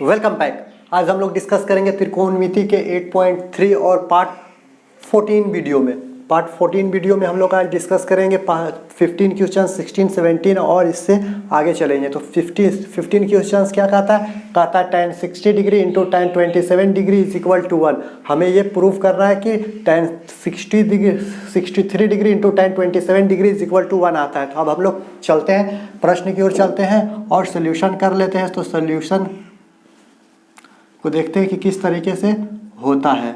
Welcome back. आज हम लोग डिस्कस करेंगे त्रिकोणमिति के 8.3 और पार्ट 14 वीडियो में। पार्ट 14 वीडियो में हम लोग आज डिस्कस करेंगे 15 क्वेश्चन, 16, 17 और इससे आगे चलेंगे। तो 15 क्वेश्चन क्या कहता है tan 60 degree into tan 27 degree is equal to 1। हमें ये प्रूव करना है कि tan 63 degree into tan 27 degree is equal to 1 आता है। तो अब हम लोग चलते हैं, प्रश्न की ओर चलते हैं और सोल्यूशन कर लेते हैं। तो सोल्यूशन को देखते हैं कि किस तरीके से होता है।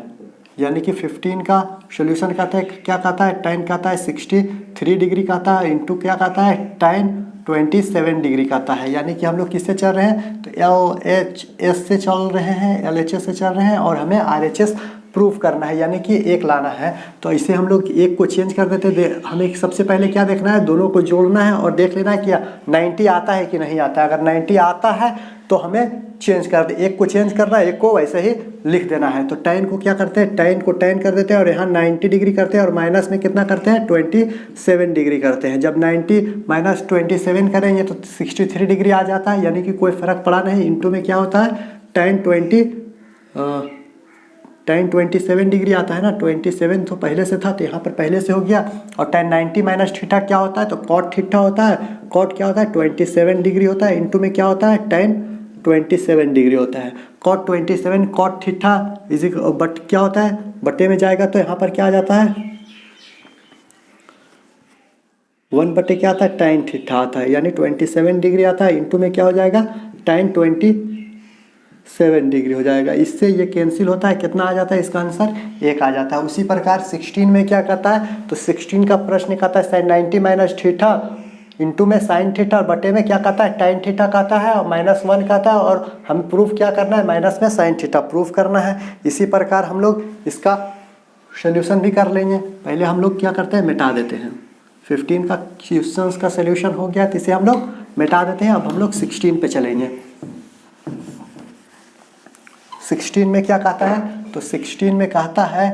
यानी कि 15 का सोल्यूशन कहता है, क्या कहता है, tan कहता है 63 डिग्री कहता है इंटू क्या कहता है tan 27 डिग्री कहता है। यानी कि हम लोग किससे चल रहे हैं, तो LHS से चल रहे हैं, LHS से चल रहे हैं और हमें RHS प्रूफ करना है, यानी कि एक लाना है। तो इसे हम लोग एक को चेंज कर देते हैं। हमें सबसे पहले क्या देखना है, दोनों को जोड़ना है और देख लेना है कि 90 आता है कि नहीं आता है। अगर 90 आता है तो हमें चेंज कर दे, एक को चेंज करना है, एक को वैसे ही लिख देना है। तो tan को क्या करते हैं, tan को tan कर देते हैं और यहाँ 90 डिग्री करते हैं और माइनस में कितना करते हैं, 27 डिग्री करते हैं। जब 90 माइनस 27 करेंगे तो 63 डिग्री आ जाता है, यानी कि कोई फर्क पड़ा नहीं। इंटू में क्या होता है, tan 27 डिग्री आता है ना, 27 तो पहले से था तो यहाँ पर पहले से हो गया। और tan 90 माइनस थीटा क्या होता है, तो cot थीटा होता है। cot क्या होता है, 27 डिग्री होता है। इंटू में क्या होता है, tan 27 डिग्री होता है। cot 27 cot थीटा बट क्या होता है, बटे में जाएगा तो यहाँ पर क्या आ जाता है, 1 बटे क्या आता है, tan थीटा आता है, यानी 27 डिग्री आता है। इंटू में क्या हो जाएगा, tan 27 डिग्री हो जाएगा। इससे ये कैंसिल होता है, कितना आ जाता है, इसका आंसर 1 आ जाता है। उसी प्रकार 16 में क्या कहता है, तो 16 का प्रश्न कहता है sin 90 माइनस थीटा इंटू में साइन थीटा और बटे में क्या कहता है, tan थीटा कहता है और -1 कहता है। और हमें प्रूफ क्या करना है, माइनस में साइन थीटा प्रूफ करना है। इसी प्रकार हम लोग इसका सोल्यूशन भी कर लेंगे। पहले हम लोग क्या करते हैं, मिटा देते हैं। 15 का क्वेश्चन का सोल्यूशन हो गया तो इसे हम लोग मिटा देते हैं। अब हम लोग 16 पे चलेंगे। 16 में क्या कहता है, तो 16 में कहता है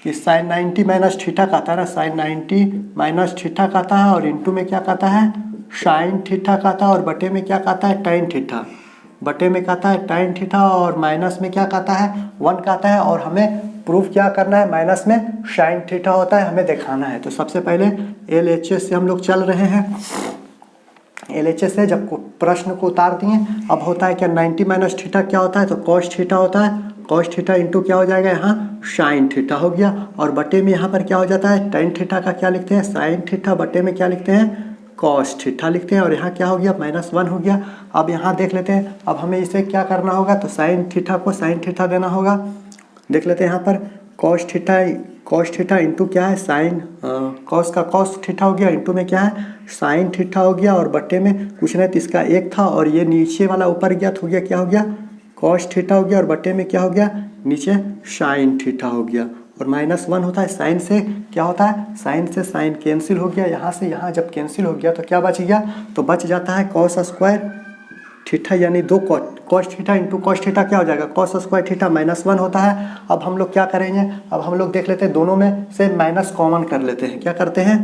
कि sin 90 माइनस थीटा कहता है ना, sin 90 माइनस थीटा कहता है और इंटू में क्या कहता है, sin थीटा कहता है और बटे में क्या कहता है, tan थीटा। बटे में कहता है tan थीटा और माइनस में क्या कहता है, 1 कहता है। और हमें प्रूफ क्या करना है, माइनस में sin थीटा होता है, हमें दिखाना है। तो सबसे पहले LHS से हम लोग चल रहे हैं। LHS से जब प्रश्न को उतार दिए, अब होता है क्या, 90 माइनस थीटा क्या होता है, तो cos थीटा होता है। cos थीटा इंटू क्या हो जाएगा, यहाँ sin थीटा हो गया। और बटे में यहाँ पर क्या हो जाता है, tan थीटा का क्या लिखते हैं, sin थीटा, बटे में क्या लिखते हैं, cos थीटा लिखते हैं। और यहाँ क्या हो गया, -1 हो गया। अब यहाँ देख लेते हैं, अब हमें इसे क्या करना होगा, तो sin थीटा को sin थीटा देना होगा। देख लेते हैं यहाँ पर cos थीटा इंटू क्या है, साइन cos का cos थीटा हो गया, इंटू में क्या है, साइन थीटा हो गया। और बटे में कुछ नहीं तो इसका 1 था और ये नीचे वाला ऊपर गया तो हो गया, क्या हो गया, cos थीटा हो गया। और बटे में क्या हो गया, नीचे sin थीटा हो गया। और -1 होता है, साइन से क्या होता है, साइन से साइन कैंसिल हो गया। यहाँ से यहाँ जब कैंसिल हो गया तो क्या बच गया, तो बच जाता है cos स्क्वायर थीटा, यानी 2 cos theta into cos theta क्या हो जाएगा, cos स्क्वायर थीटा -1 होता है। अब हम लोग क्या करेंगे, अब हम लोग देख लेते हैं, दोनों में से माइनस कॉमन कर लेते हैं। क्या करते हैं,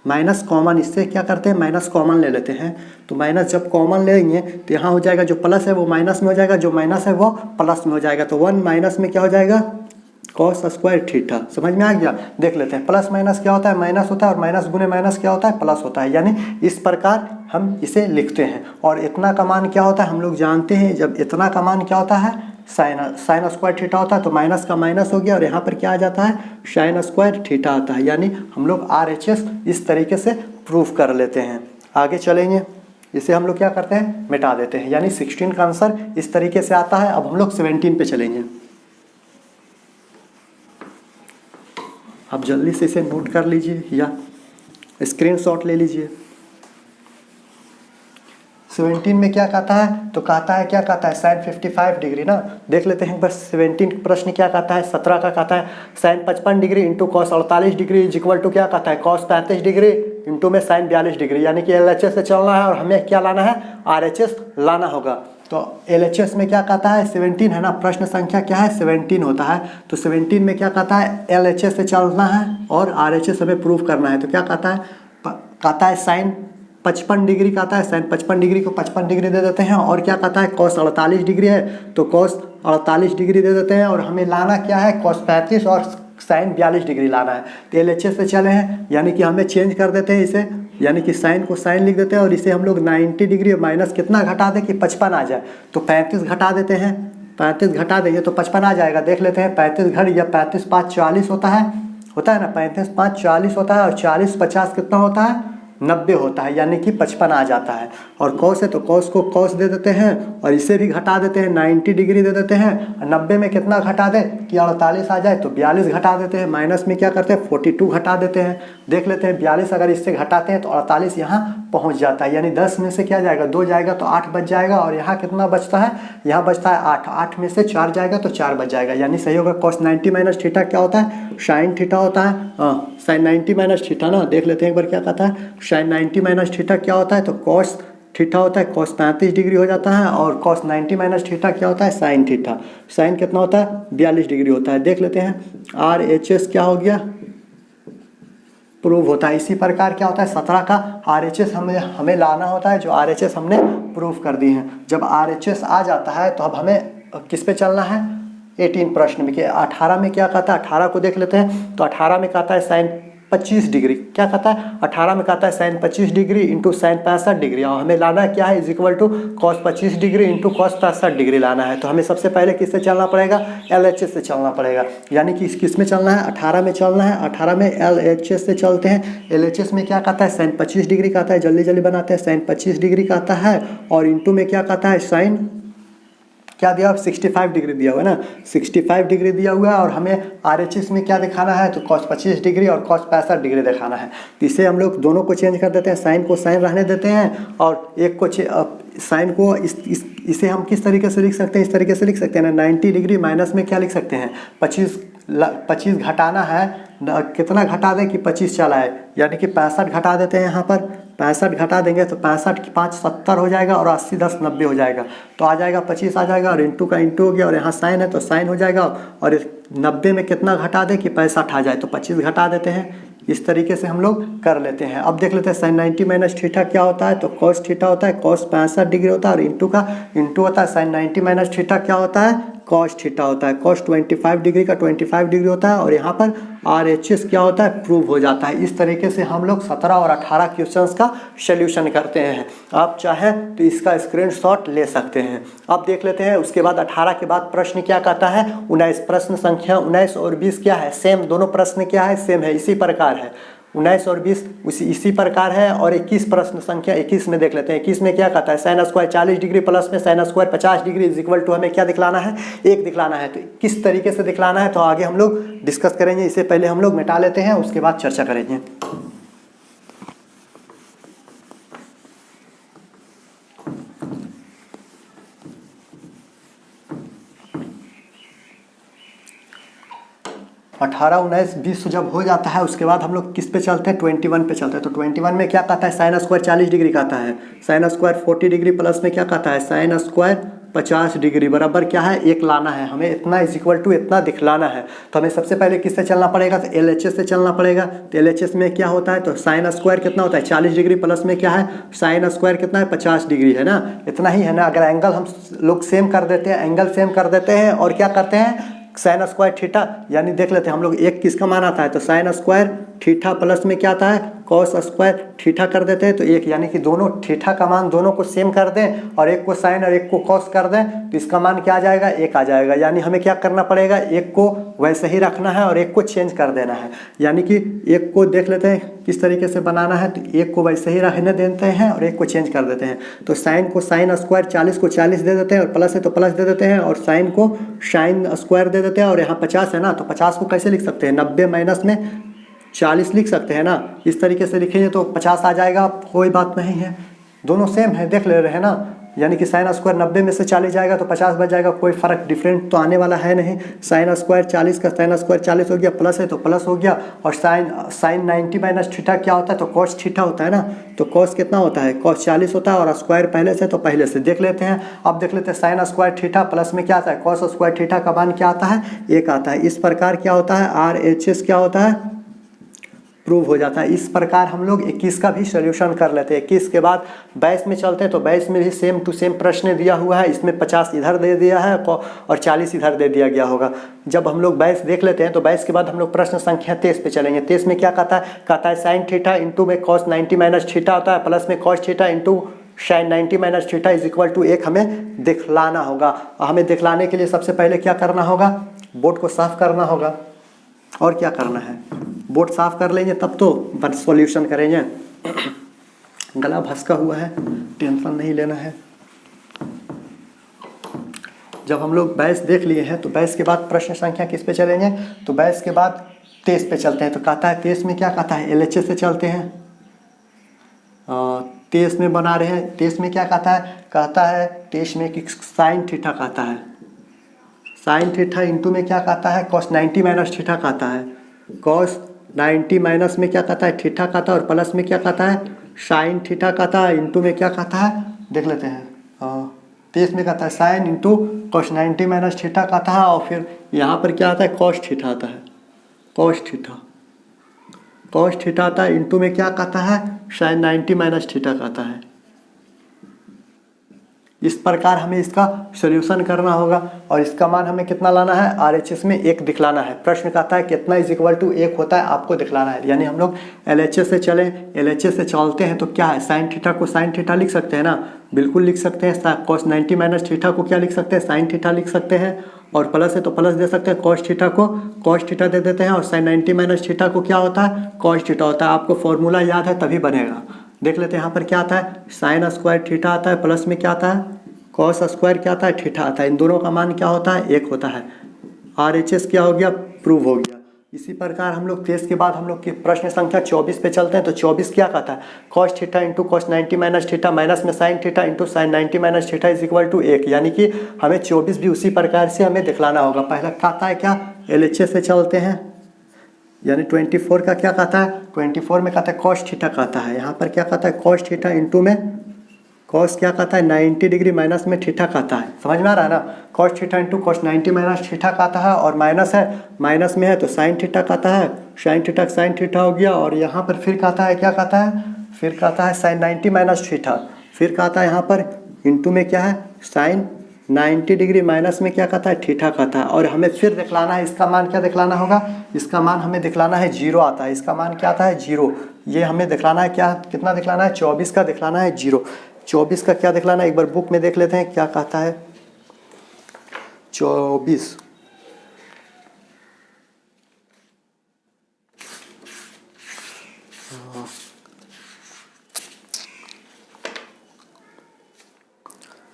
माइनस कॉमन, इससे क्या करते हैं, माइनस कॉमन ले लेते हैं। तो माइनस जब कॉमन लेंगे तो यहाँ हो जाएगा, जो प्लस है वो माइनस में हो जाएगा, जो माइनस है वो प्लस में हो जाएगा। तो 1 माइनस में क्या हो जाएगा, cos स्क्वायर थीटा। समझ में आ गया। देख लेते हैं, प्लस माइनस क्या होता है, माइनस होता है, और माइनस गुने माइनस क्या होता है, प्लस होता है। यानी इस प्रकार हम इसे लिखते हैं। और इतना का मान क्या होता है, हम लोग जानते हैं, जब इतना का मान क्या होता है, साइन स्क्वायर थीटा होता है। तो माइनस का माइनस हो गया और यहाँ पर क्या आ जाता है, साइन स्क्वायर थीटा आता है। यानी हम लोग RHS इस तरीके से प्रूफ कर लेते हैं। आगे चलेंगे, इसे हम लोग क्या करते हैं, मिटा देते हैं। यानी 16 का आंसर इस तरीके से आता है। अब हम लोग 17 पे चलेंगे। आप जल्दी से इसे नोट कर लीजिए या स्क्रीनशॉट ले लीजिए। 17 में क्या कहता है, तो कहता है, क्या कहता है, sin 55 डिग्री ना। देख लेते हैं बस 17 प्रश्न क्या कहता है, 17 का कहता है sin 55 degree into cos 48 degree is equal to क्या कहता है, cos 35 डिग्री इंटू में sin 42 डिग्री। यानी कि LHS से चलना है और हमें क्या लाना है, RHS लाना होगा। तो LHS में क्या कहता है, 17 है ना, प्रश्न संख्या क्या है, 17 होता है। तो 17 में क्या कहता है, LHS से चलना है और RHS हमें प्रूफ करना है। तो क्या कहता है, sin 55 डिग्री का आता है, साइन 55 डिग्री को 55 डिग्री दे देते हैं। और क्या कहता है, कॉस 48 डिग्री है तो कॉस 48 डिग्री दे देते हैं। और हमें लाना क्या है, कॉस 35 और साइन 42 डिग्री लाना है। तो LHS से चले हैं, यानी कि हमें चेंज कर देते हैं इसे, यानी कि साइन को साइन लिख देते हैं और इसे हम लोग 90 डिग्री माइनस कितना घटा दें कि 55 आ जाए। तो 35 घटा देते हैं, 35 घटा देंगे तो 55 आ जाएगा। देख लेते हैं 35 घट या 35 5 40 होता है ना, 35 5 40 होता है और 40 50 कितना होता है, 90 होता है, यानी कि 55 आ जाता है। और कॉस है तो कॉस को कॉस दे देते हैं और इसे भी घटा देते हैं, 90 डिग्री दे देते हैं। 90 में कितना घटा दें कि 48 आ जाए, तो 42 घटा देते हैं। माइनस में क्या करते हैं, 42 घटा देते हैं। देख लेते हैं 42 अगर इससे घटाते हैं तो 48 यहाँ पहुँच जाता है, यानी 10 में से क्या जाएगा, 2 जाएगा तो 8 बच जाएगा। और यहाँ कितना बचता है, यहाँ बचता है 8, 8 में से 4 जाएगा तो 4 बच जाएगा, यानी सही होगा। कॉस 90 माइनस थीटा क्या होता है, साइन थीटा होता है। साइन 90 माइनस थीटा ना, देख लेते हैं एक बार क्या कहता है, साइन 90 माइनस थीटा क्या होता है, तो कॉस थीटा होता है, कॉस 35 डिग्री हो जाता है। और कॉस 90 माइनस थीटा क्या होता है, साइन थीटा। साइन कितना होता है, 42 डिग्री होता है। देख लेते हैं RHS क्या हो गया, प्रूव होता है। इसी प्रकार क्या होता है, 17 का RHS हमें लाना होता है, जो RHS हमने प्रूव कर दी है। जब RHS आ जाता है तो अब हमें किस पे चलना है, 18 प्रश्न में। कि 18 में क्या कहता है, 18 को देख लेते हैं। तो 18 में कहता है साइन 25 डिग्री, क्या कहता है, 18 में कहता है sine 25 degree into sine 65 degree. और हमें लाना क्या है, is equal to cos 25 degree into cos 65 degree लाना है। तो हमें सबसे पहले किससे चलना पड़ेगा, LHS से चलना पड़ेगा। यानी कि किस में चलना है, 18 में चलना है। 18 में LHS से चलते हैं। LHS में क्या कहता है, साइन 25 डिग्री कहता है, जल्दी जल्दी बनाते हैं। साइन 25 डिग्री कहता है और इंटू में क्या कहता है, साइन क्या दिया, 65 डिग्री दिया हुआ है ना, 65 डिग्री दिया हुआ है। और हमें RHS में क्या दिखाना है, तो कॉस 25 डिग्री और कॉस 65 डिग्री दिखाना है। तो इसे हम लोग दोनों को चेंज कर देते हैं, साइन को साइन रहने देते हैं और एक को साइन को इसे हम किस तरीके से लिख सकते हैं, इस तरीके से लिख सकते हैं ना, 90 डिग्री माइनस में क्या लिख सकते हैं, 25 घटाना है, कितना घटा दें कि 25 चला है, यानी कि 65 घटा देते हैं। यहाँ पर 65 घटा देंगे तो 65 की 5 70 हो जाएगा और 80 10 90 हो जाएगा। तो आ जाएगा 25 आ जाएगा और इंटू का इंटू हो गया और यहाँ साइन है तो साइन हो जाएगा। और 90 में कितना घटा दें कि 65 आ जाए, तो 25 घटा देते हैं। इस तरीके से हम लोग कर लेते हैं। अब देख लेते हैं साइन 90 माइनस थीटा क्या होता है, तो कॉस थीटा होता है, कॉस 65 डिग्री होता है और इंटू का इंटू होता है। साइन 90 माइनस थीटा क्या होता है, कॉस थीटा होता है, कॉस 25 डिग्री का 25 डिग्री होता है। और यहाँ पर RHS क्या होता है, प्रूव हो जाता है। इस तरीके से हम लोग 17 और 18 क्वेश्चंस का सोल्यूशन करते हैं। आप चाहें तो इसका स्क्रीनशॉट ले सकते हैं। अब देख लेते हैं उसके बाद 18 के बाद प्रश्न क्या कहता है, 19 प्रश्न संख्या 19 और 20 क्या है, सेम, दोनों प्रश्न क्या है, सेम है, इसी प्रकार है। 19 और 20 इसी प्रकार है। और 21 प्रश्न संख्या 21 में देख लेते हैं। 21 में क्या कहता है, साइन स्क्वायर 40 डिग्री प्लस में sine square 50 degree is equal to हमें क्या दिखलाना है, 1 दिखलाना है। तो किस तरीके से दिखलाना है तो आगे हम लोग डिस्कस करेंगे। इससे पहले हम लोग मिटा लेते हैं, उसके बाद चर्चा करेंगे। अठारह 19 20 जब हो जाता है उसके बाद हम लोग किस पे चलते हैं, 21 पे चलते हैं। तो 21 में क्या कहता है, साइन स्क्वायर 40 डिग्री कहता है, साइन स्क्वायर 40 डिग्री प्लस में क्या कहता है, साइन स्क्वायर 50 डिग्री बराबर क्या है, 1 लाना है हमें, इतना इज इक्वल टू इतना दिखलाना है। तो हमें सबसे पहले किससे चलना पड़ेगा, तो LHS से चलना पड़ेगा। तो LHS में क्या होता है, तो साइन स्क्वायर कितना होता है 40 डिग्री प्लस में क्या है, साइन स्क्वायर कितना है 50 डिग्री है ना, इतना ही है ना। अगर एंगल हम लोग सेम कर देते हैं, एंगल सेम कर देते हैं और क्या करते हैं, साइन स्क्वायर थीटा, यानी देख लेते हैं हम लोग एक किसका मान आता है, तो साइन स्क्वायर थीटा प्लस में क्या आता है, कॉस स्क्वायर थीटा कर देते हैं। तो एक, यानी कि दोनों थीटा का मान दोनों को सेम कर दें और एक को साइन और एक को कॉस कर दें, तो इसका मान क्या आ जाएगा, 1 आ जाएगा। यानी हमें क्या करना पड़ेगा, एक को वैसे ही रखना है और एक को चेंज कर देना है। यानी कि एक को देख लेते हैं किस तरीके से बनाना है, तो एक को वैसे ही रहने देते हैं और एक को चेंज कर देते हैं। तो साइन को साइन स्क्वायर 40 को 40 दे देते हैं और प्लस है तो प्लस दे देते हैं और साइन को साइन स्क्वायर दे देते हैं। और यहाँ 50 है ना, तो 50 को कैसे लिख सकते हैं, 90 माइनस में 40 लिख सकते हैं ना, इस तरीके से लिखेंगे तो 50 आ जाएगा। कोई बात नहीं है, दोनों सेम है, देख ले रहे हैं ना। यानी कि साइन स्क्वायर 90 में से 40 जाएगा तो 50 बच जाएगा, कोई फ़र्क डिफरेंट तो आने वाला है नहीं। साइन स्क्वायर 40 का साइन स्क्वायर 40 हो गया, प्लस है तो प्लस हो गया। और साइन 90 माइनस थीटा क्या होता है, तो कॉस थीटा होता है ना। तो कॉस कितना होता है, कॉस 40 होता है और स्क्वायर पहले से, तो पहले से देख लेते हैं। अब देख लेते हैं साइन स्क्वायर थीटा प्लस में क्या आता है, कॉस स्क्वायर थीटा का मान क्या आता है, 1 आता है। इस प्रकार क्या होता है, RHS क्या होता है, प्रूव हो जाता है। इस प्रकार हम लोग 21 का भी सोल्यूशन कर लेते हैं। 21 के बाद 22 में चलते हैं, तो 22 में भी सेम टू सेम प्रश्न दिया हुआ है। इसमें 50 इधर दे दिया है और 40 इधर दे दिया गया होगा। जब हम लोग 22 देख लेते हैं तो 22 के बाद हम लोग प्रश्न संख्या 23 पे चलेंगे। 23 में क्या कहता है साइन थीटा इंटू में कॉस 90 माइनस थीटा होता है, प्लस में cos theta into sine 90 minus theta is equal to 1 हमें दिखलाना होगा। हमें दिखलाने के लिए सबसे पहले क्या करना होगा, बोर्ड को साफ करना होगा। और क्या करना है, बोर्ड साफ कर लेंगे तब तो सॉल्यूशन करेंगे। गला भसका हुआ है, टेंशन नहीं लेना है। जब हम लोग 22 देख लिए हैं तो 22 के बाद प्रश्न संख्या किस पे चलेंगे, तो 22 के बाद 23 पे चलते हैं। तो कहता है 23 में क्या कहता है, LHS से चलते हैं। 23 में बना रहे हैं। 23 में क्या कहता है 23 में कि साइन थीटा कहता है, साइन थीटा इंटू में क्या कहता है कॉस 90 माइनस थीटा कहता है, कॉस 90 माइनस में क्या कहता है थीटा कहता है, और प्लस में क्या कहता है साइन थीटा कहता है, इंटू में क्या कहता है देख लेते हैं। 23 में कहता है sine into cos 90 minus theta कहता है, और फिर यहाँ पर क्या आता है कॉस थीटा आता है, कॉस थीटा आता है, इंटू में क्या कहता है साइन 90 माइनस थीटा कहता है। इस प्रकार हमें इसका सॉल्यूशन करना होगा, और इसका मान हमें कितना लाना है, RHS में 1 दिखलाना है। प्रश्न कहता है कितना इज इक्वल टू 1 होता है, आपको दिखलाना है। यानी हम लोग LHS से चलें, LHS से चलते हैं तो क्या है साइन थीटा को साइन थीटा लिख सकते हैं ना, बिल्कुल लिख सकते हैं। कॉस 90 माइनस थीटा को क्या लिख सकते हैं, साइन थीटा लिख सकते हैं, और प्लस है तो प्लस दे सकते हैं, कॉस थीटा को कॉस थीटा दे देते हैं, और साइन 90 माइनस थीटा को क्या होता है कॉस थीटा होता है। आपको फॉर्मूला याद है तभी बनेगा। देख लेते हैं यहाँ पर क्या आता है साइन स्क्वायर थीटा आता है, प्लस में क्या आता है कॉस स्क्वायर क्या आता है थीटा आता है। इन दोनों का मान क्या होता है 1 होता है। RHS क्या हो गया, प्रूव हो गया। इसी प्रकार हम लोग 23 के बाद हम लोग की प्रश्न संख्या 24 पे चलते हैं। तो 24 क्या कहता है cos theta into cos 90 minus theta minus में sine theta into sine 90 minus theta is equal to 1। यानी कि हमें 24 भी उसी प्रकार से हमें दिखलाना होगा। पहला कहता है क्या LHS से चलते हैं, यानी 24 का क्या कहता है 24 में कहता है कॉस थीटा कहता है। यहाँ पर क्या कहता है कॉस थीटा इंटू में कॉस क्या कहता है 90 डिग्री माइनस में थीटा कहता है। समझ में आ रहा है ना, cos theta into cos 90 minus theta कहता है, और माइनस है माइनस में है तो साइन थीटा कहता है, साइन थीटा हो गया। और यहाँ पर फिर कहता है क्या कहता है, फिर कहता है साइन 90 माइनस थीटा, फिर कहता है यहाँ पर इंटू में क्या है साइन 90 डिग्री माइनस में क्या कहता है थीटा कहता है। और हमें फिर दिखलाना है, इसका मान क्या दिखलाना होगा, इसका मान हमें दिखलाना है 0 आता है। इसका मान क्या आता है 0, ये हमें दिखलाना है क्या, कितना दिखलाना है 24 का दिखलाना है 0। 24 का क्या दिखलाना है, एक बार बुक में देख लेते हैं क्या कहता है 24।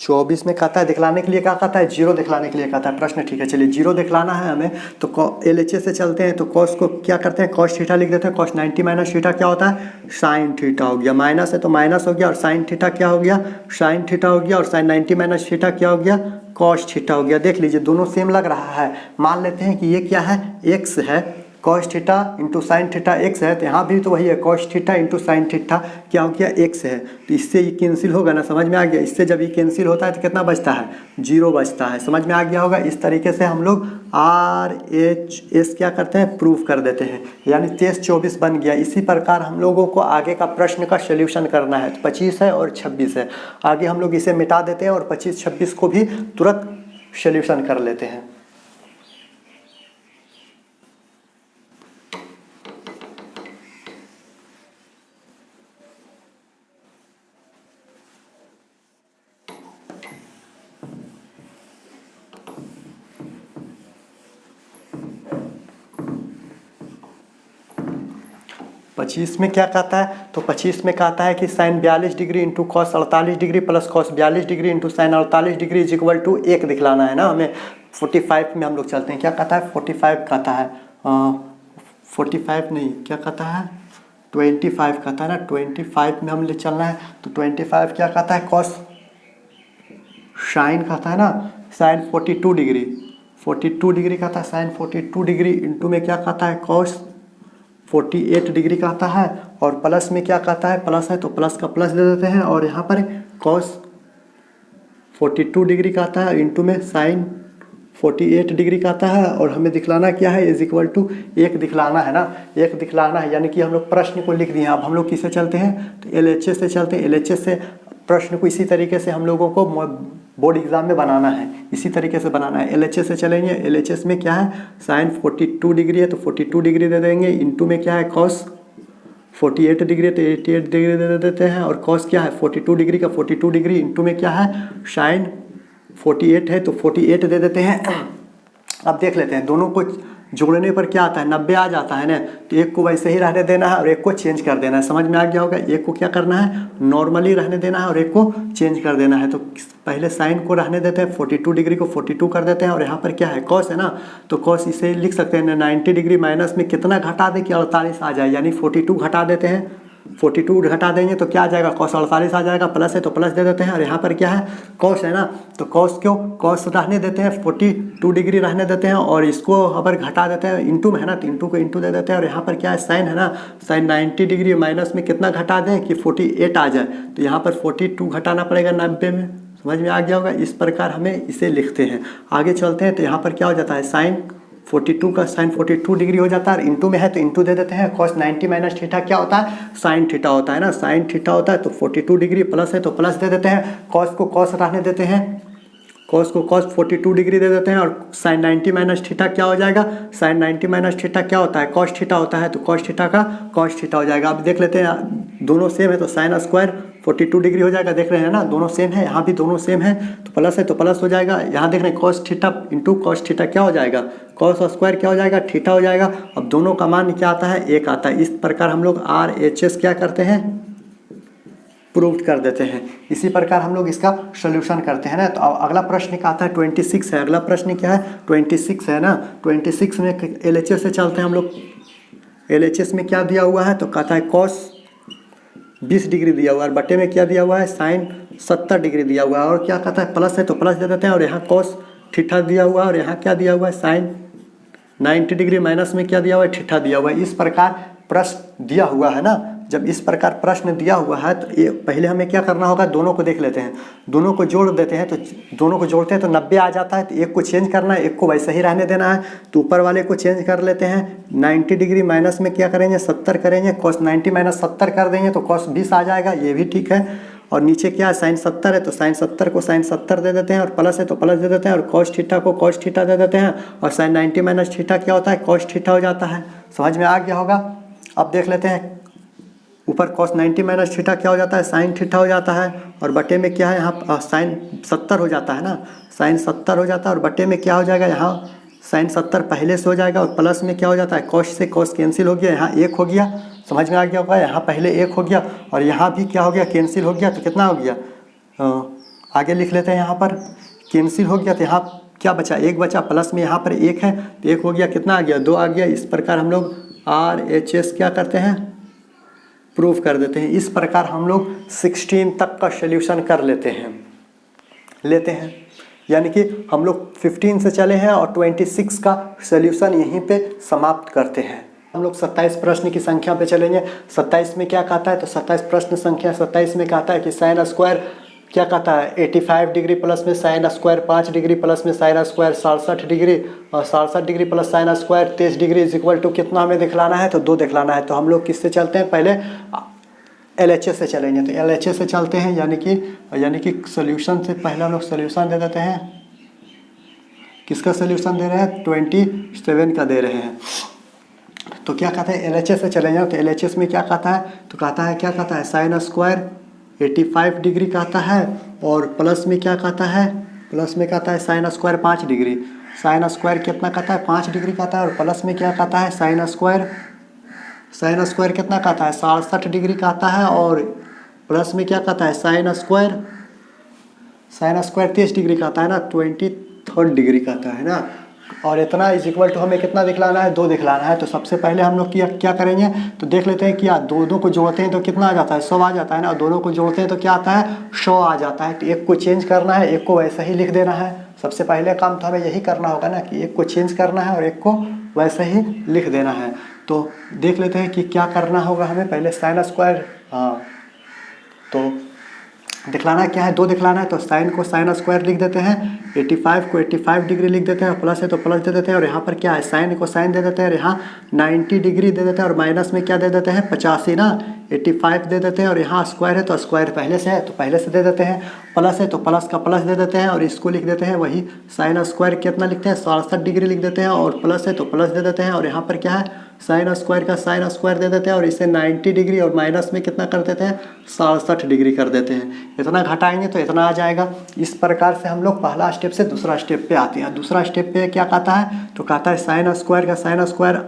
चौबीस में कहता है दिखलाने के लिए क्या कहता है 0 दिखलाने के लिए कहता है प्रश्न। ठीक है चलिए 0 दिखलाना है हमें, तो LHS से चलते हैं। तो कॉस को क्या करते हैं कॉस थीटा लिख देते हैं। कॉस 90 माइनस थीटा क्या होता है साइन थीटा हो गया, माइनस है तो माइनस हो गया, और साइन थीटा क्या हो गया साइन थीटा हो गया, और साइन 90 माइनस थीटा क्या हो गया कॉस थीटा हो गया। देख लीजिए दोनों सेम लग रहा है। मान लेते हैं कि ये क्या है x है, cos theta into sine theta x है, तो यहाँ भी तो वही है cos theta into sine theta क्या हो गया x है। तो इससे ये कैंसिल होगा ना, समझ में आ गया। इससे जब ये कैंसिल होता है तो कितना बचता है 0 बचता है, समझ में आ गया होगा। इस तरीके से हम लोग RHS क्या करते हैं प्रूफ कर देते हैं, यानी 23-24 बन गया। इसी प्रकार हम लोगों को आगे का प्रश्न का सोल्यूशन करना है। तो 25 है और 26 है, आगे हम लोग इसे मिटा देते हैं और 25-26 को भी तुरंत सोल्यूशन कर लेते हैं। पच्चीस में क्या कहता है, तो 25 में कहता है कि sine 42 degree into cos 48 degree plus cos 42 degree into sine 48 degree is equal to 1 दिखलाना है ना हमें। 45 में हम लोग चलते हैं, क्या कहता है 45 कहता है 45 नहीं क्या कहता है 25 कहता है ना। 25 में हम ले चलना है, तो 25 क्या कहता है कॉस साइन कहता है ना साइन 42 डिग्री कहता है, साइन 42 डिग्री इंटू में क्या कहता है कॉस 48 डिग्री कहता है, और प्लस में क्या कहता है प्लस है तो प्लस का प्लस दे देते हैं, और यहाँ पर कॉस 42 डिग्री कहता है इंटू में साइन 48 डिग्री का आता है और हमें दिखलाना क्या है, इज इक्वल टू 1 दिखलाना है ना, 1 दिखलाना है। यानी कि हम लोग प्रश्न को लिख दिए। अब हम लोग किससे चलते हैं, तो LHS से चलते हैं। LHS से प्रश्न को इसी तरीके से हम लोगों को बोर्ड एग्जाम में बनाना है, इसी तरीके से बनाना है। LHS से चलेंगे। LHS में क्या है, साइन 42 डिग्री है तो 42 डिग्री दे देंगे। इंटू में क्या है, कॉस 48 डिग्री तो 88 डिग्री दे देते हैं। और कॉस क्या है 42 डिग्री का 42 डिग्री। इंटू में क्या है, साइन 48 है तो 48 दे देते हैं। अब देख लेते हैं दोनों को जोड़ने पर क्या आता है, 90 आ जाता है ना। तो एक को वैसे ही रहने देना है और एक को चेंज कर देना है। समझ में आ गया होगा। एक को क्या करना है, नॉर्मली रहने देना है और एक को चेंज कर देना है। तो पहले साइन को रहने देते हैं, 42 डिग्री को 42 कर देते हैं। और यहाँ पर क्या है, कॉस है ना, तो कॉस इसे लिख सकते हैं 90 डिग्री माइनस में कितना घटा दें कि 48 आ जाए। यानी 42 घटा देते हैं, 42 घटा देंगे तो क्या आ जाएगा, कॉस 48 आ जाएगा। प्लस है तो प्लस दे देते हैं। और यहाँ पर क्या है, कॉस है ना, तो कॉस क्यों, कॉस रहने देते हैं, 42 डिग्री रहने देते हैं। और इसको अगर घटा देते हैं, इंटू में है ना, तो इंटू को इंटू दे देते हैं। और यहाँ पर क्या है, साइन है ना, साइन 90 डिग्री माइनस में कितना घटा दें कि 48 आ जाए। तो यहाँ पर 42 घटाना पड़ेगा 90 में। समझ में आ गया होगा। इस प्रकार हमें इसे लिखते हैं। आगे चलते हैं तो यहाँ पर क्या हो जाता है, साइन 42 का साइन 42 डिग्री हो जाता है। और इंटू में है तो इंटू दे देते हैं। कॉस 90 माइनस थीटा क्या होता है, साइन थीटा होता है ना, साइन थीटा होता है। तो 42 डिग्री प्लस है तो प्लस दे देते हैं। कॉस को कॉस रहने देते हैं, कॉस को कॉस 42 डिग्री दे देते हैं। और साइन 90 माइनस थीटा क्या हो जाएगा, साइन 90 माइनस थीटा क्या होता है, कॉस थीटा होता है। तो कॉस थीटा का कॉस थीटा हो जाएगा। अब देख लेते हैं दोनों सेम है तो साइन स्क्वायर 42 डिग्री हो जाएगा। देख रहे हैं ना, दोनों सेम है, यहाँ भी दोनों सेम है तो प्लस है तो प्लस हो जाएगा। यहाँ देख रहे हैं cos theta into cos theta क्या हो जाएगा, कॉस स्क्वायर क्या हो जाएगा, थीटा हो जाएगा। अब दोनों का मान क्या आता है, 1 आता है। इस प्रकार हम लोग RHS क्या करते हैं, प्रूव कर देते हैं। इसी प्रकार हम लोग इसका सोल्यूशन करते हैं ना। तो अब अगला प्रश्न क्या आता है, 26 है। अगला प्रश्न क्या है, 26 है ना। 26 में LHS से चलते हैं हम लोग। LHS में क्या दिया हुआ है, तो कहता है कॉस 20 डिग्री दिया हुआ है और बटे में क्या दिया हुआ है, साइन 70 डिग्री दिया हुआ है। और क्या कहता है, प्लस है तो प्लस दे देते हैं। और यहाँ कॉस थीटा दिया हुआ है और यहाँ क्या दिया हुआ है, साइन 90 डिग्री माइनस में क्या दिया हुआ है, थीटा दिया हुआ है। इस प्रकार प्रश्न दिया हुआ है ना। जब इस प्रकार प्रश्न दिया हुआ है तो ये पहले हमें क्या करना होगा, दोनों को देख लेते हैं, दोनों को जोड़ देते हैं। तो दोनों को जोड़ते हैं तो 90 आ जाता है। तो एक को चेंज करना है, एक को वैसे ही रहने देना है। तो ऊपर वाले को चेंज कर लेते हैं, 90 डिग्री माइनस में क्या करेंगे, 70 करेंगे। कॉस 90 माइनस 70 कर देंगे तो कॉस 20 आ जाएगा, ये भी ठीक है। और नीचे क्या है, साइन 70 है तो साइन 70 को साइन 70 दे देते हैं। और प्लस है तो प्लस दे देते हैं। और कॉस थीटा को कॉस थीटा दे देते हैं। और साइन 90 माइनस थीटा क्या होता है, कॉस थीटा हो जाता है। समझ में आ गया होगा। अब देख लेते हैं ऊपर कॉस 90 माइनस थीटा क्या हो जाता है, साइन थीटा हो जाता है। और बटे में क्या है, यहाँ साइन 70 हो जाता है ना, साइन 70 हो जाता है। और बटे में क्या हो जाएगा, यहाँ साइन 70 पहले से हो जाएगा। और प्लस में क्या हो जाता है, कॉस से कॉस कैंसिल हो गया, यहाँ 1 हो गया। समझ में आ गया होगा। यहाँ पहले 1 हो गया और यहाँ भी क्या हो गया, कैंसिल हो गया। तो कितना हो गया, आगे लिख लेते हैं। यहाँ पर कैंसिल हो गया तो यहाँ क्या बचा, 1 बचा। प्लस में यहाँ पर 1 है तो 1 हो गया, कितना आ गया, 2 आ गया। इस प्रकार हम लोग RHS क्या करते हैं, प्रूफ कर देते हैं। इस प्रकार हम लोग 16 तक का सोल्यूशन कर लेते हैं। यानी कि हम लोग 15 से चले हैं और 26 का सोल्यूशन यहीं पे समाप्त करते हैं। हम लोग 27 प्रश्न की संख्या पे चलेंगे। 27 में क्या कहता है, तो 27 प्रश्न संख्या 27 में कहता है कि साइन स्क्वायर क्या कहता है, 85 डिग्री प्लस में साइन स्क्वायर 5 डिग्री प्लस में साइन स्क्वायर 67 डिग्री और 67 degree plus sine square 23 degree is equal to कितना हमें दिखलाना है, तो 2 दिखलाना है। तो हम लोग किससे चलते हैं, पहले LHS से चलेंगे। तो LHS से चलते हैं, यानी कि सोल्यूशन से पहले हम लोग सोल्यूशन दे देते हैं। किसका सोल्यूशन दे रहे हैं, 27 का दे रहे हैं। तो क्या कहते हैं, LHS से चलेंगे। तो LHS में क्या कहता है, तो कहता है क्या कहता है, साइन स्क्वायर 85 डिग्री कहता है। और प्लस में क्या कहता है, प्लस में कहता है sine square 5 degree. Sine square कितना कहता है, 5 डिग्री कहता है। और प्लस में क्या कहता है, साइन स्क्वायर कितना कहता है, 67 डिग्री कहता है। और प्लस में क्या कहता है, साइन स्क्वायर 23 डिग्री कहता है ना, 23 डिग्री कहता है ना। और इतना इज इक्वल टू हमें कितना दिखलाना है, 2 दिखलाना है। तो सबसे पहले हम लोग क्या करेंगे, तो देख लेते हैं क्या, दोनों को जोड़ते हैं तो कितना आ जाता है, 100 आ जाता है ना। और दोनों को जोड़ते हैं तो क्या आता है, 100 आ जाता है। तो एक को चेंज करना है, एक को वैसा ही लिख देना है। सबसे पहले काम तो हमें यही करना होगा ना, कि एक को चेंज करना है और एक को वैसे ही लिख देना है। तो देख लेते हैं कि क्या करना होगा हमें। पहले साइन स्क्वायर, हाँ, तो दिखलाना क्या है, 2 दिखलाना है, तो साइन को साइन स्क्वायर लिख देते हैं, 85 को 85 डिग्री लिख देते हैं, प्लस है तो प्लस दे देते हैं, और यहाँ पर क्या है साइन को साइन दे देते हैं, और यहाँ 90 डिग्री दे देते हैं, और माइनस में क्या दे देते हैं 85 ना, 85 दे देते हैं, और यहाँ स्क्वायर है तो स्क्वायर पहले से है तो पहले से दे देते हैं, प्लस है तो प्लस का प्लस दे देते हैं, और इसको लिख देते हैं वही साइन स्क्वायर कितना लिखते हैं 67 डिग्री लिख देते हैं, और प्लस है तो प्लस दे देते हैं, और यहाँ पर क्या है साइन स्क्वायर का साइन स्क्वायर दे देते हैं, और इसे 90 डिग्री और माइनस में कितना कर देते हैं 67 डिग्री कर देते हैं। इतना घटाएंगे तो इतना आ जाएगा। इस प्रकार से हम लोग पहला स्टेप से दूसरा स्टेप पे आते हैं। दूसरा स्टेप पे क्या कहता है, तो कहता है साइन स्क्वायर का साइन स्क्वायर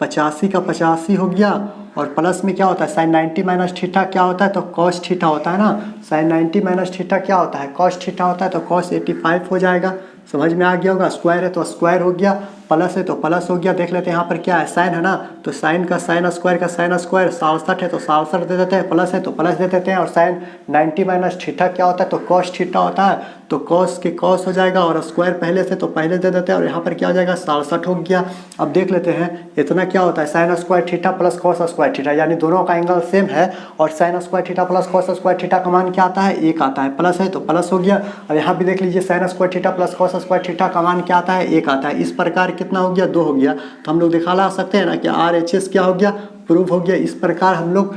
85 का 85 हो गया, और प्लस में क्या होता है साइन 90 माइनस थीटा क्या होता है, तो कॉस थीटा होता है ना, साइन 90 माइनस थीटा क्या होता है कॉस थीटा होता है, तो कॉस 85 हो जाएगा। समझ में आ गया होगा। स्क्वायर है तो स्क्वायर हो गया, प्लस है तो प्लस हो गया। देख लेते हैं यहाँ पर क्या है साइन है ना, तो साइन का साइन स्क्वायर का साइन स्क्वायर 67 है तो 67 दे देते हैं, प्लस है तो प्लस दे देते हैं, और साइन 90 माइनस थीटा क्या होता है, तो कॉस थीटा होता है, तो कॉस के कॉस हो जाएगा, और स्क्वायर पहले से तो पहले दे देते हैं, और यहाँ पर क्या हो जाएगा 67 हो गया। अब देख लेते हैं इतना क्या होता है sine square theta plus cos square theta, यानी दोनों का एंगल सेम है, और sine square theta plus cos square theta का मान क्या आता है 1 आता है, प्लस है तो प्लस हो गया। और यहाँ भी देख लीजिए sine square theta plus cos square theta का मान क्या आता है 1 आता है। इस प्रकार कितना हो गया 2 हो गया। तो हम लोग दिखा ला सकते हैं ना कि RHS क्या हो गया प्रूव हो गया। इस प्रकार हम लोग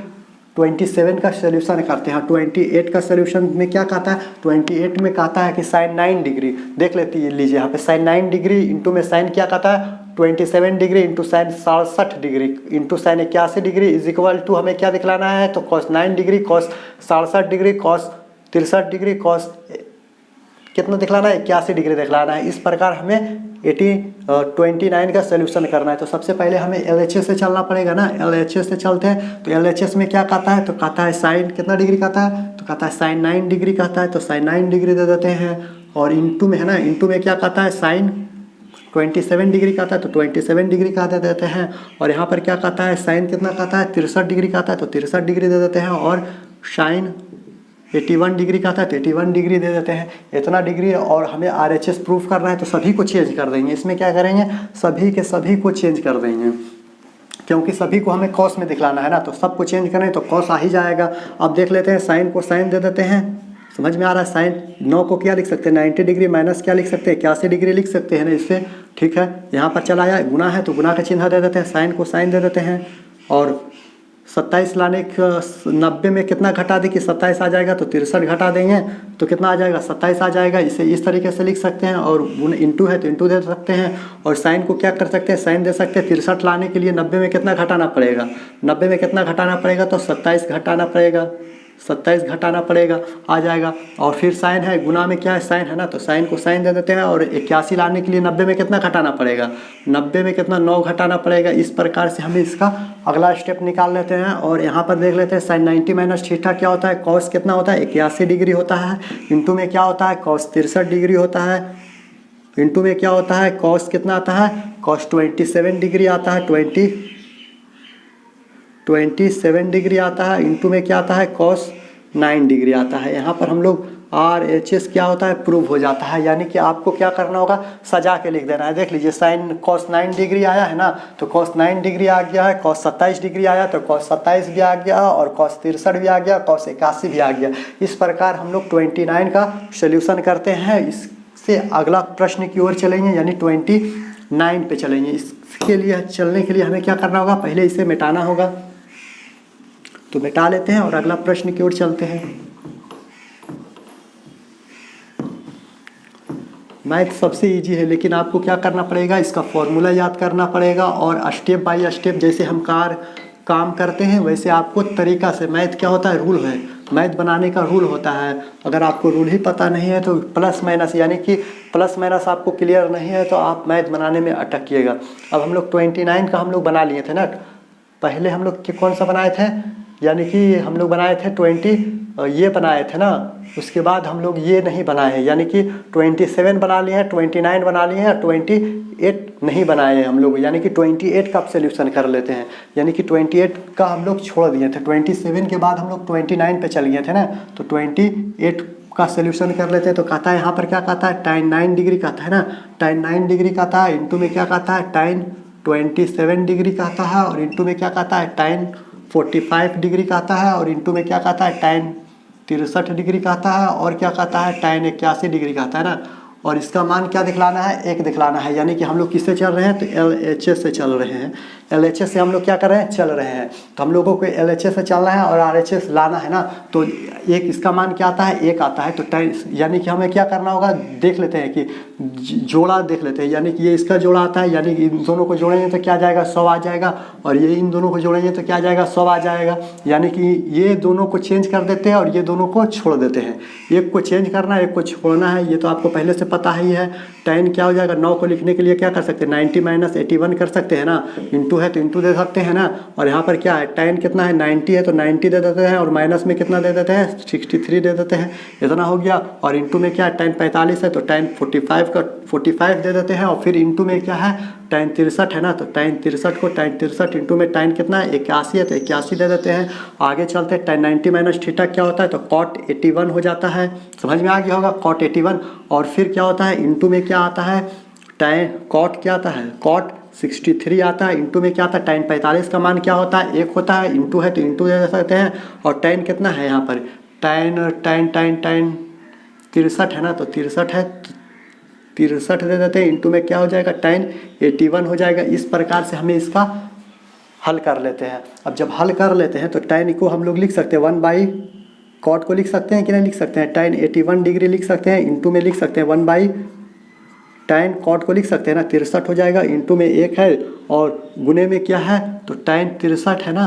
27 का सोल्यूशन करते हैं। 28 का सोल्यूशन में क्या कहता है, 28 में कहता है कि साइन 9 डिग्री देख लेती लीजिए यहाँ पे साइन 9 डिग्री इंटू में साइन क्या कहता है 27 degree into sine 67 degree into sine 81 degree is equal to हमें क्या दिखलाना है, तो cos 9 degree cos 67 degree cos 63 degree cos कितना दिखलाना है 81 डिग्री दिखलाना है। इस प्रकार हमें 29 का सोल्यूशन करना है। तो सबसे पहले हमें LHS से चलना पड़ेगा ना, LHS से चलते हैं। तो LHS में क्या कहता है, तो कहता है साइन कितना डिग्री कहता है, तो कहता है साइन 9 डिग्री कहता है, तो साइन 9 डिग्री दे देते हैं। और इंटू में है ना, इंटू में क्या कहता है साइन 27 डिग्री कहता है, तो 27 डिग्री का दे देते हैं। और यहाँ पर क्या कहता है साइन कितना कहता है 63 डिग्री कहता है, तो 63 डिग्री दे देते हैं। और साइन 81 डिग्री का था तो 81 डिग्री दे देते हैं। इतना डिग्री और हमें RHS प्रूफ करना है, तो सभी को चेंज कर देंगे। इसमें क्या करेंगे सभी के सभी को चेंज कर देंगे, क्योंकि सभी को हमें कॉस में दिखलाना है ना, तो सबको चेंज करें तो कॉस आ ही जाएगा। अब देख लेते हैं साइन को साइन दे देते हैं। समझ में आ रहा है, साइन 9 को क्या लिख सकते हैं 90 डिग्री माइनस क्या लिख सकते हैं 81 डिग्री लिख सकते हैं ना इससे। ठीक है, यहाँ पर चला आया गुना है तो गुना का चिन्ह दे देते हैं, साइन को साइन दे देते हैं। और 27 लाने 90 में कितना घटा दे कि 27 आ जाएगा, तो 63 घटा देंगे तो कितना आ जाएगा 27 आ जाएगा। इसे इस तरीके से लिख सकते हैं। और इंटू है तो इंटू दे सकते हैं। और साइन को क्या कर सकते हैं साइन दे सकते हैं। 63 लाने के लिए 90 में कितना घटाना पड़ेगा, 90 में कितना घटाना पड़ेगा, तो 27 घटाना पड़ेगा, 27 घटाना पड़ेगा आ जाएगा। और फिर साइन है गुना में क्या है साइन है ना, तो साइन को साइन दे देते हैं। और 81 लाने के लिए 90 में कितना घटाना पड़ेगा, 90 में कितना 9 घटाना पड़ेगा। इस प्रकार से हमें इसका अगला स्टेप निकाल लेते हैं। और यहाँ पर देख लेते हैं साइन 90 माइनस थीटा क्या होता है, कॉस कितना होता है 81 डिग्री होता है। इंटू में क्या होता है कॉस 63 डिग्री होता है। इंटू में क्या होता है कॉस कितना आता है कॉस 27 डिग्री आता है, 27 डिग्री आता है। इंटू में क्या आता है कॉस 9 डिग्री आता है। यहाँ पर हम लोग RHS क्या होता है प्रूव हो जाता है। यानी कि आपको क्या करना होगा सजा के लिख देना है। देख लीजिए साइन कॉस 9 डिग्री आया है ना, तो कॉस 9 डिग्री आ गया है। कॉस 27 डिग्री आया तो कॉस 27 भी आ गया, और कॉस 63 भी आ गया, कॉस 81 भी आ गया। इस प्रकार हम लोग 29 का सोल्यूशन करते हैं। इससे अगला प्रश्न की ओर चलेंगे, यानी 29 पे चलेंगे। इसके लिए चलने के लिए हमें क्या करना होगा, पहले इसे मिटाना होगा। तो मिटा लेते हैं और अगला प्रश्न की ओर चलते हैं। मैथ सबसे इजी है, लेकिन आपको क्या करना पड़ेगा इसका फॉर्मूला याद करना पड़ेगा। और स्टेप बाय स्टेप जैसे हम काम करते हैं वैसे आपको तरीका से, मैथ क्या होता है रूल है, मैथ बनाने का रूल होता है। अगर आपको रूल ही पता नहीं है तो प्लस माइनस, यानी कि प्लस माइनस आपको क्लियर नहीं है तो आप मैथ बनाने में अटकिएगा। अब हम लोग 29 का हम लोग बना लिए थे ना, पहले हम लोग कौन सा बनाए थे, यानी कि हम लोग बनाए थे 20 ये बनाए थे ना, उसके बाद हम लोग ये नहीं बनाए हैं, यानी कि 27 बना लिए हैं, 29 बना लिए हैं, 28 नहीं बनाए हैं हम लोग। यानी कि 28 का सोल्यूशन कर लेते हैं, यानी कि 28 का हम लोग छोड़ दिए थे। 27 के बाद हम लोग 29 पे चल गए थे ना, तो 28 का सोल्यूशन कर लेते हैं। तो कहता है यहाँ पर क्या कहता है tan 9 डिग्री कहता है ना, tan 9 डिग्री कहता है। इंटू में क्या कहता है tan 27 डिग्री कहता है। और इंटू में क्या कहता है tan 45 डिग्री कहता है। और इंटू में क्या कहता है tan 63 डिग्री कहता है और क्या कहता है tan 81 डिग्री कहता है ना। और इसका मान क्या दिखलाना है, 1 दिखलाना है। यानी कि हम लोग किससे चल रहे हैं, तो LHS से चल रहे हैं। LHS से हम लोग क्या कर रहे हैं, चल रहे हैं। तो हम लोगों को LHS से चलना है और RHS लाना है ना। तो एक इसका मान क्या आता है, 1 आता है। तो यानी कि हमें क्या करना होगा, देख लेते हैं कि जोड़ा देख लेते हैं। यानी कि ये इसका जोड़ा आता है, यानी कि इन दोनों को जोड़ेंगे तो क्या जाएगा, 100 आ जाएगा। और ये इन दोनों को जोड़ेंगे तो क्या जाएगा, 100 आ जाएगा। यानी कि ये दोनों को चेंज कर देते हैं और ये दोनों को छोड़ देते हैं। एक को चेंज करना है, एक को छोड़ना है, ये तो आपको पहले से पता ही है। tan क्या हो जाएगा, 9 को लिखने के लिए क्या कर सकते हैं, 90 - 81 कर सकते हैं ना। इंटू है तो इंटू दे सकते हैं ना। और यहाँ पर क्या है, tan कितना है, 90 है तो 90 दे देते हैं और माइनस में कितना दे देते हैं, 63 दे देते हैं। इतना हो गया। और इंटू में क्या है, tan 45 है तो tan 45 का 45 दे देते हैं। और फिर इंटू में क्या है, tan 63 है ना। तो tan 63 को tan 63 इंटू में tan कितना है, 81 है तो 81 दे देते हैं। आगे चलते हैं, tan 90 - थीटा क्या होता है, तो cot 81 हो जाता है। समझ में आ गया होगा, cot 81। और फिर क्या होता है, इंटू में क्या आता है, tan cot क्या आता है, cot 63 आता है। इंटू में क्या आता है, tan 45 का मान क्या होता है, 1 होता है। इंटू है तो इंटू दे सकते हैं। और tan कितना है यहाँ पर, tan 63 है ना। तो 63 है, 63 दे देते हैं। इंटू में क्या हो जाएगा, tan 81 हो जाएगा। इस प्रकार से हमें इसका हल कर लेते हैं। अब जब हल कर लेते हैं तो tan को हम लोग लिख सकते हैं 1/cot को लिख सकते हैं कि नहीं लिख सकते हैं, tan 81 डिग्री लिख सकते हैं। इंटू में लिख सकते हैं 1/tan cot को लिख सकते हैं ना, 63 हो जाएगा। इंटू में 1 है और गुने में क्या है, तो tan 63 है ना,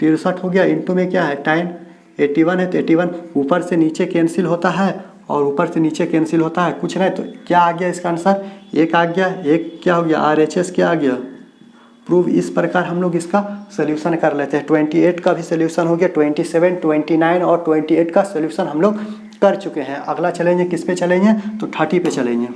63 हो गया। इंटू में क्या है, tan 81 है तो 81 ऊपर से नीचे कैंसिल होता है और ऊपर से नीचे कैंसिल होता है, कुछ नहीं। तो क्या आ गया इसका आंसर, 1 आ गया। 1 क्या हो गया, RHS क्या आ गया, प्रूव। इस प्रकार हम लोग इसका सोल्यूशन कर लेते हैं। 28 का भी सोल्यूशन हो गया, 27, 29 और 28 का सोल्यूशन हम लोग कर चुके हैं। अगला चलेंगे किस पे चलेंगे, तो 30 पे चलेंगे।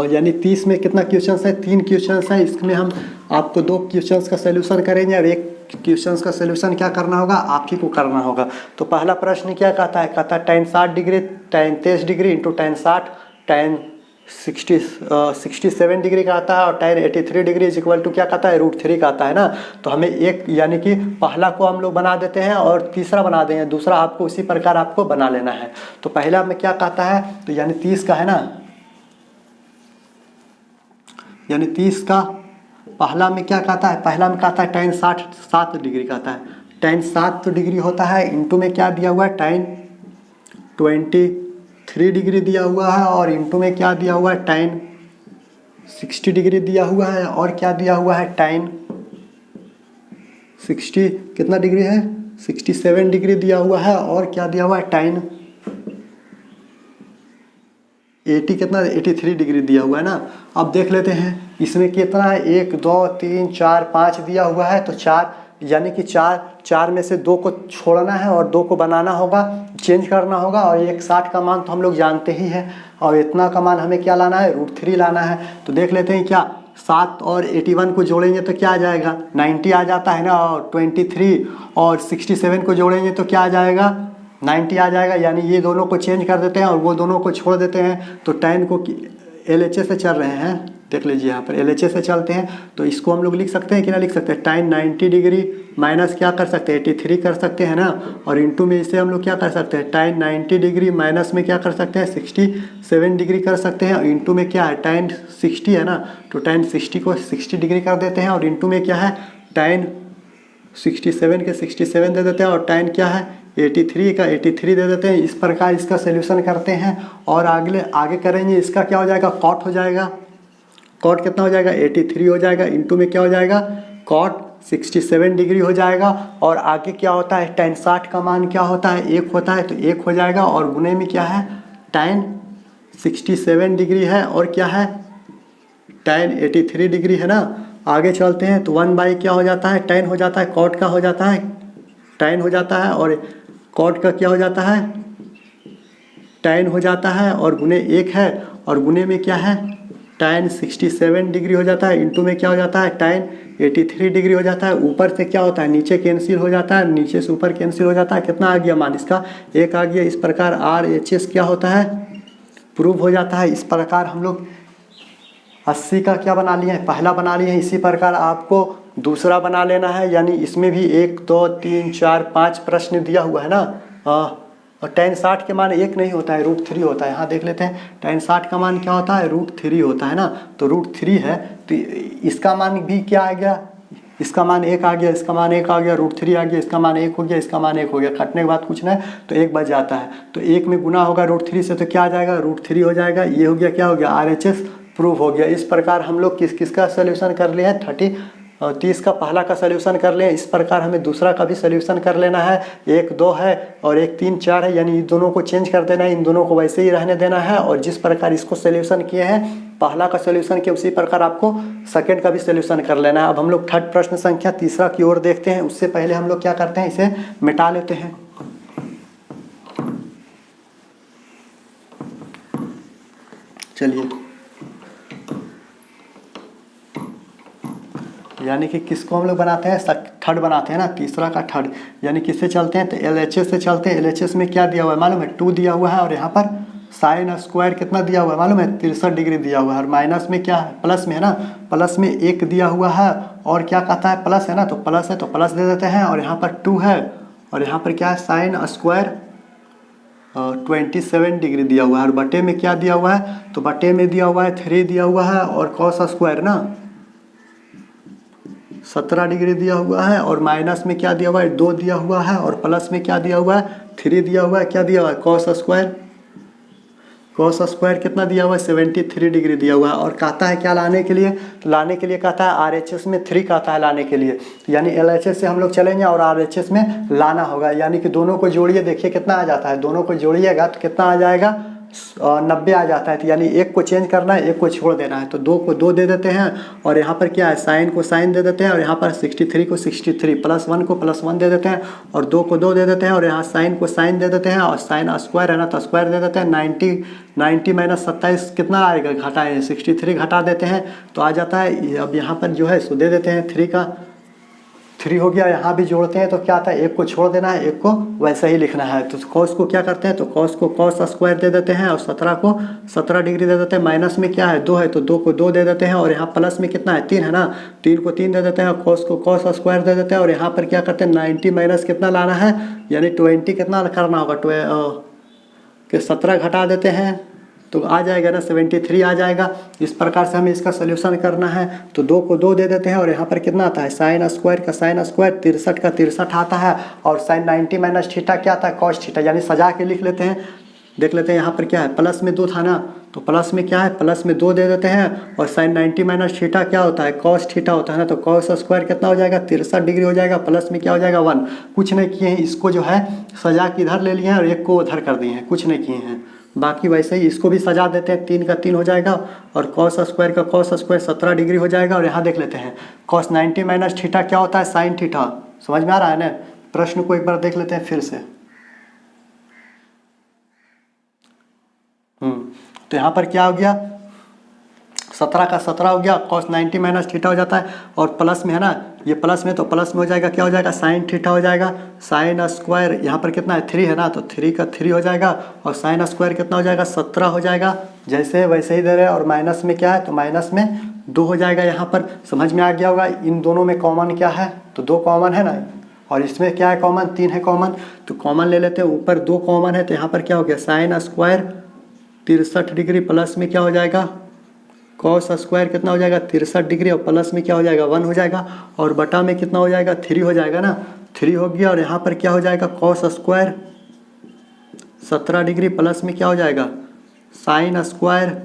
यानी 30 में कितना क्वेश्चंस है, 3 क्वेश्चंस है। इसमें हम आपको 2 क्वेश्चंस का सोल्यूशन करेंगे और 1 क्वेश्चंस का सोल्यूशन क्या करना होगा, आप ही को करना होगा। तो पहला प्रश्न क्या कहता है, कहता है tan 60 degree tan 23 degree into tan 60 tan 67 degree का आता है। और tan 83 degree is equal to क्या कहता है, √3 का आता है ना। तो हमें एक यानी कि पहला को हम लोग बना देते हैं और तीसरा बना देंगे, दूसरा आपको उसी प्रकार आपको बना लेना है। तो पहला में क्या कहता है, तो यानी 30 का है ना, यानी 30 का पहला में क्या कहता है, पहला में कहता है tan 7 डिग्री कहता है। tan 7 डिग्री होता है। इंटू में क्या दिया हुआ है, tan 23 डिग्री दिया हुआ है। और इंटू में क्या दिया हुआ है, tan 60 डिग्री दिया हुआ है। और क्या दिया हुआ है, tan 60 कितना डिग्री है, 67 डिग्री दिया हुआ है। और क्या दिया हुआ है, tan 80 कितना 83 डिग्री दिया हुआ है ना। अब देख लेते हैं इसमें कितना है, 1 2 3 4 5 दिया हुआ है। तो 4 यानी कि 4 में से 2 को छोड़ना है और 2 को बनाना होगा, चेंज करना होगा। और 160 का मान तो हम लोग जानते ही हैं। और इतना का मान हमें क्या लाना है, √3 लाना है। तो देख लेते हैं क्या 7 और 81 को जोड़ेंगे तो क्या आ जाएगा, 90 आ जाता है ना। और 23 और 67 को जोड़ेंगे तो क्या आ जाएगा, 90 आ जाएगा। यानी ये दोनों को चेंज कर देते हैं और वो दोनों को छोड़ देते हैं। तो tan को LHS से चल रहे हैं, देख लीजिए यहाँ पर LHS से चलते हैं। तो इसको हम लोग लिख सकते हैं कि ना लिख सकते हैं, tan 90 डिग्री माइनस क्या कर सकते हैं, 83 कर सकते हैं ना। और इंटू में इसे हम लोग क्या कर सकते हैं, tan 90 डिग्री माइनस में क्या कर सकते हैं, 67 डिग्री कर सकते हैं। और इंटू में क्या है, tan 60 है ना। तो tan 60 को 60 डिग्री कर देते हैं। और इंटू में क्या है, tan 67 के 67 दे देते हैं। और tan क्या है, 83 का 83 दे देते हैं। इस प्रकार इसका सोल्यूशन करते हैं। और आगे करेंगे, इसका क्या हो जाएगा, cot हो जाएगा। cot कितना हो जाएगा, 83 हो जाएगा। इंटू में क्या हो जाएगा, cot 67 डिग्री हो जाएगा। और आगे क्या होता है, tan 60 का मान क्या होता है, 1 होता है तो 1 हो जाएगा। और गुने में क्या है, tan 67 डिग्री है और क्या है, tan 83 डिग्री है ना। आगे चलते हैं तो 1 क्या हो जाता है, tan हो जाता है, cot का हो जाता है, tan हो जाता है। और cot का क्या हो जाता है, tan हो जाता है। और गुने 1 है और गुने में क्या है, tan 67 डिग्री हो जाता है। इंटू में क्या हो जाता है, tan 83 डिग्री हो जाता है। ऊपर से क्या होता है, नीचे कैंसिल हो जाता है, नीचे से ऊपर कैंसिल हो जाता है। कितना आ गया मान इसका, 1 आ गया। इस प्रकार RHS क्या होता है, प्रूव हो जाता है। इस प्रकार हम लोग 80 का क्या बना लिए हैं, पहला बना लिए हैं। इसी प्रकार आपको दूसरा बना लेना है, यानी इसमें भी 1 2 3 4 5 प्रश्न दिया हुआ है ना। और tan 60 के मान 1 नहीं होता है, √3 होता है। यहाँ देख लेते हैं tan 60 का मान क्या होता है, √3 होता है ना। तो √3 है, तो इसका मान भी क्या आ गया, इसका मान 1 आ गया, इसका मान 1 आ गया, √3 आ गया, इसका मान 1 हो गया, इसका मान 1 हो गया। कटने के बाद कुछ ना है तो 1 बच जाता है। तो 1 में गुना होगा √3 से तो क्या आ जाएगा, √3 हो जाएगा। ये हो गया, क्या हो गया, RHS प्रूव हो गया। इस प्रकार हम लोग किसका सोल्यूशन कर लिए हैं, 30 का पहला का सोल्यूशन कर लें। इस प्रकार हमें दूसरा का भी सोल्यूशन कर लेना है। 1 2 है और 1 3 4 है, यानी इन दोनों को चेंज कर देना है, इन दोनों को वैसे ही रहने देना है। और जिस प्रकार इसको सोल्यूशन किए हैं पहला का सोल्यूशन किया, उसी प्रकार आपको सेकंड का भी सोल्यूशन कर लेना है। अब हम लोग थर्ड प्रश्न संख्या तीसरा की ओर देखते हैं। उससे पहले हम लोग क्या करते हैं, इसे मिटा लेते हैं। चलिए, यानी कि किसको हम लोग बनाते हैं, थर्ड बनाते हैं ना, तीसरा का थर्ड। यानी किससे चलते हैं, तो LHS से चलते हैं। LHS में क्या दिया हुआ है मालूम है, 2 दिया हुआ है, और यहाँ पर साइन स्क्वायर कितना दिया हुआ है मालूम है, 63 डिग्री दिया हुआ है। और माइनस में क्या है, प्लस में है ना, प्लस में 1 दिया हुआ है। और क्या कहता है, प्लस है ना, तो प्लस है तो प्लस दे देते हैं। और यहाँ पर 2 है, और यहाँ पर क्या है, साइन स्क्वायर 27 डिग्री दिया हुआ है। और बटे में क्या दिया हुआ है, तो बटे में दिया हुआ है 3 दिया हुआ है। और कॉस स्क्वायर ना 17 डिग्री दिया हुआ है। और माइनस में क्या दिया हुआ है, 2 दिया हुआ है। और प्लस में क्या दिया हुआ है, 3 दिया हुआ है। क्या दिया हुआ है, कॉस स्क्वायर कितना दिया हुआ है, 73 डिग्री दिया हुआ है। और कहता है क्या लाने के लिए, तो लाने के लिए कहता है RHS में 3 कहता है लाने के लिए। यानी LHS से हम लोग चलेंगे और RHS में लाना होगा। यानी कि दोनों को जोड़िए, देखिए कितना आ जाता है, दोनों को जोड़िएगा तो कितना आ जाएगा, 90 आ जाता है। तो यानी 1 को चेंज करना है, 1 को छोड़ देना है। तो 2 को 2 दे देते हैं, और यहाँ पर क्या है, साइन को साइन दे देते हैं। और यहाँ पर 63 को 63, +1 को +1 दे देते हैं, और 2 को 2 दे देते हैं। और यहाँ साइन को साइन दे देते हैं, और साइन स्क्वायर है ना तो स्क्वायर दे देते हैं। 90 माइनस 27 कितना आएगा, घटाए 63 घटा देते हैं तो आ जाता है। अब यहाँ पर जो है सो दे देते हैं 3 हो गया। यहाँ भी जोड़ते हैं तो क्या आता है, 1 को छोड़ देना है, 1 को वैसे ही लिखना है। तो कॉस को क्या करते हैं, तो कॉस को कॉस स्क्वायर दे देते हैं, और 17 को 17 डिग्री दे देते हैं। माइनस में क्या है, 2 है तो 2 को 2 दे देते हैं। और यहाँ प्लस में कितना है, 3 है ना, 3 को 3 दे देते हैं। कॉस को कॉस स्क्वायर दे देते हैं। और यहाँ पर क्या करते हैं, 90 माइनस कितना लाना है, यानी 20 कितना करना होगा, 17 घटा देते हैं तो आ जाएगा ना 73 आ जाएगा। इस प्रकार से हमें इसका सोल्यूशन करना है। तो 2 को 2 दे देते हैं, और यहाँ पर कितना आता है, साइन स्क्वायर का साइन स्क्वायर 63 का 63 आता है। और साइन 90 माइनस थीटा क्या आता है, कॉस थीटा। यानी सजा के लिख लेते हैं, देख लेते हैं यहाँ पर क्या है, प्लस में 2 था ना, तो प्लस में क्या है, प्लस में 2 दे देते हैं। और साइन 90 माइनस थीटा क्या होता है, कॉस थीटा होता है ना। तो कॉस स्क्वायर कितना हो जाएगा, 63 डिग्री हो जाएगा। प्लस में क्या हो जाएगा, 1। कुछ नहीं किए हैं, इसको जो है सजा के इधर ले लिए हैं और 1 को उधर कर दिए हैं, कुछ नहीं किए हैं। बाकी वैसे ही इसको भी सजा देते हैं, 3 का 3 हो जाएगा। और कॉस स्क्वायर का कॉस स्क्वायर 17 डिग्री हो जाएगा। और यहाँ देख लेते हैं, कॉस 90 माइनस थीटा क्या होता है, साइन थीटा। समझ में आ रहा है ना, प्रश्न को एक बार देख लेते हैं फिर से। तो यहाँ पर क्या हो गया, 17 का 17 हो गया, कॉस 90 माइनस थीटा हो जाता है। और प्लस में है ना, ये प्लस में, तो प्लस में हो जाएगा, क्या हो जाएगा, साइन थीटा हो जाएगा। साइन स्क्वायर यहाँ पर कितना है, 3 है ना, तो 3 का 3 हो जाएगा। और साइन स्क्वायर कितना हो जाएगा, 17 हो जाएगा। जैसे वैसे ही दे रहे हैं। और माइनस में क्या है, तो माइनस में 2 हो जाएगा। यहाँ पर समझ में आ गया होगा। इन दोनों में कॉमन क्या है, तो 2 कॉमन है ना, और इसमें क्या है कॉमन, 3 है कॉमन। तो कॉमन ले लेते हैं, ऊपर 2 कॉमन है, तो यहाँ पर क्या हो गया, साइन स्क्वायर 63 डिग्री, प्लस में क्या हो जाएगा, कॉस स्क्वायर कितना हो जाएगा, 63 डिग्री। और प्लस में क्या हो जाएगा, 1 हो जाएगा। और बटा में कितना हो जाएगा, 3 हो जाएगा ना, 3 हो गया। और यहाँ पर क्या हो जाएगा, कॉस स्क्वायर 17 डिग्री, प्लस में क्या हो जाएगा, साइन स्क्वायर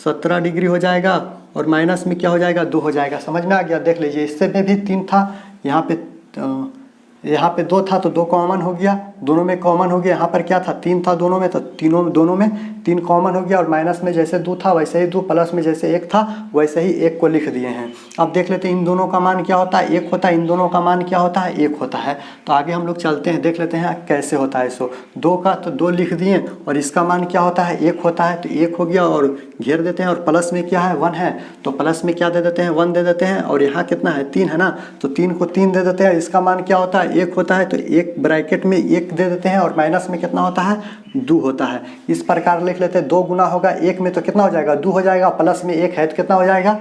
17 डिग्री हो जाएगा। और माइनस में क्या हो जाएगा, 2 हो जाएगा। समझ में आ गया, देख लीजिए। इससे में भी 3 था, यहाँ पे 2 था तो 2 कॉमन हो गया, दोनों में कॉमन हो गया। यहाँ पर क्या था, 3 था दोनों में, तो दोनों में 3 कॉमन हो गया। और माइनस में जैसे 2 था वैसे ही 2, प्लस में जैसे 1 था वैसे ही 1 को लिख दिए हैं। अब देख लेते हैं इन दोनों का मान क्या होता है, 1 होता है। इन दोनों का मान क्या होता है, 1 होता है। तो आगे हम लोग चलते हैं, देख लेते हैं कैसे होता है। सो 2 का तो 2 लिख दिए, और इसका मान क्या होता है, 1 होता है। तो 1 हो गया, और घेर देते हैं। और प्लस में क्या है, 1 है, तो प्लस में क्या दे देते हैं, 1 दे देते हैं। और यहाँ कितना है, 3 है ना, तो 3 को 3 दे देते हैं। इसका मान क्या होता है, 1 होता है तो एक ब्रैकेट में 1 दे देते हैं और माइनस में कितना होता है 2 होता है। इस प्रकार लिख लेते हैं 2 गुना होगा 1 में तो कितना हो जाएगा 2 हो जाएगा, प्लस में 1 है तो कितना हो जाएगा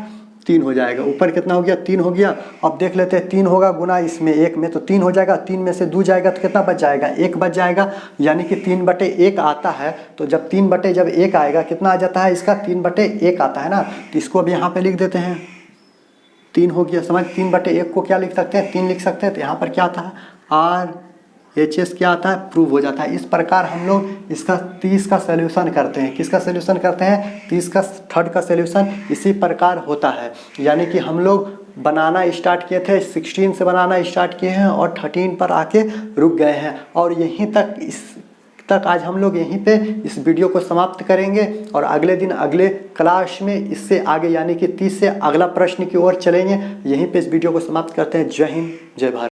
3 हो जाएगा। ऊपर कितना हो गया 3 हो गया। अब देख लेते हैं 3 होगा गुना इसमें 1 में तो 3 हो जाएगा, 3 में से 2 जाएगा तो कितना बच जाएगा 1 बच जाएगा, यानी कि 3/1 आता है। तो जब 3/1 आएगा कितना आ जाता है इसका 3/1 आता है ना, तो इसको अब यहाँ पे लिख देते हैं 3 हो गया। समझ 3/1 को क्या लिख सकते हैं 3 लिख सकते हैं। तो यहाँ पर क्या आता है RHS क्या आता है प्रूव हो जाता है। इस प्रकार हम लोग इसका 30 का सॉल्यूशन करते हैं। किसका सॉल्यूशन करते हैं 30 का थर्ड का सॉल्यूशन इसी प्रकार होता है। यानी कि हम लोग बनाना स्टार्ट किए थे 16 से बनाना स्टार्ट किए हैं और 13 पर आके रुक गए हैं और यहीं तक आज हम लोग यहीं पे इस वीडियो को समाप्त करेंगे और अगले दिन अगले क्लास में इससे आगे यानी कि 30 से अगला प्रश्न की ओर चलेंगे। यहीं पे इस वीडियो को समाप्त करते हैं। जय हिंद जय भारत।